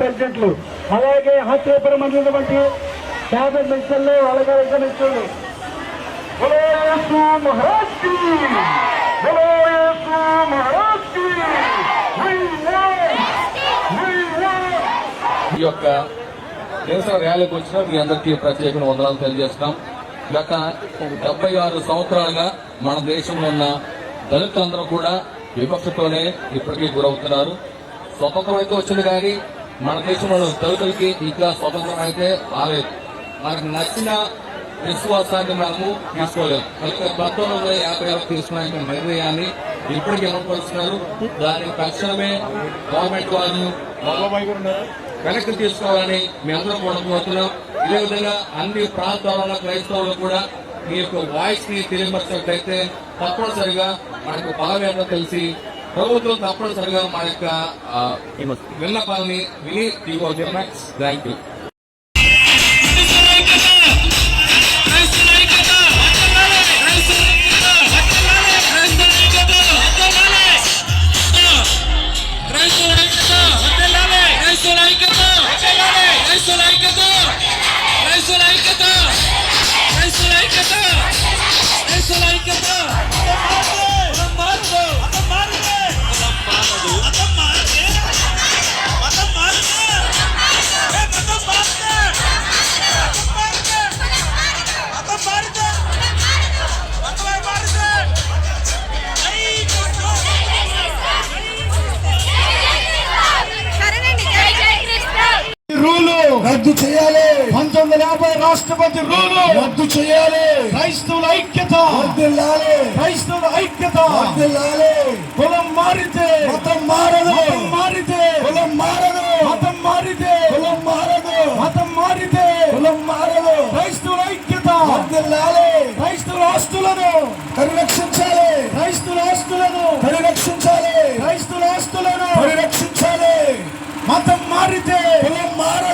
ప్రెసిడెంట్లు, అలాగే హాస్యపురం మండలినటువంటి క్యాబినెట్ మినిస్టర్లు, అలాగే మినిస్టర్లు. ఈ యొక్క నిరసన ర్యాలీకి వచ్చిన మీ అందరికీ ప్రత్యేకమైన వందనాలు తెలియజేస్తున్నాం. గత 76 సంవత్సరాలుగా మన దేశంలో ఉన్న దళితులందరూ కూడా వివక్షతోనే ఇప్పటికీ గురవుతున్నారు. స్వతంత్రం అయితే వచ్చింది కానీ మన దేశంలో దళితులకి ఇంకా స్వతంత్రం అయితే రాలేదు. మనకు నచ్చిన విశ్వాసాన్ని మనము తీసుకోలేము. 1956 తీసుకున్న నిర్ణయాన్ని ఇప్పటికీ అమలుపరుస్తున్నారు. దానికి తక్షణమే గవర్నమెంట్ వాళ్ళు వెనక్కి తీసుకోవాలని మేమందరం కూడా కోరుతున్నాం. ఇదే విధంగా అన్ని ప్రాంతాల క్రైస్తవులు కూడా మీ యొక్క వాయిస్ ని తెలియపరిచినట్లయితే తప్పనిసరిగా మనకు బలమేదో తెలిసి ప్రభుత్వం తప్పనిసరిగా మన యొక్క విన్నపాలని విని తీసుకోవచ్చు. Thank you. రద్దు చేయాలి. 1950 రాష్ట్రపతి రూలు రద్దు చేయాలి. క్రైస్తవుల ఐక్యత వర్ధిల్లాలి. క్రైస్తవుల ఐక్యత వర్ధిల్లాలి. కులం మారితే మతం మారదు. మతం మారితే కులం మారదు. మతం మారితే కులం మారదు. మతం మారితే కులం మారదు. క్రైస్తవుల ఐక్యత వర్ధిల్లాలి. క్రైస్తవుల ఆస్తులను పరిరక్షించాలి. క్రైస్తవుల ఆస్తులను పరిరక్షించాలి. క్రైస్తవుల ఆస్తులను పరిరక్షించాలి. మతం మారితే కులం మారదు.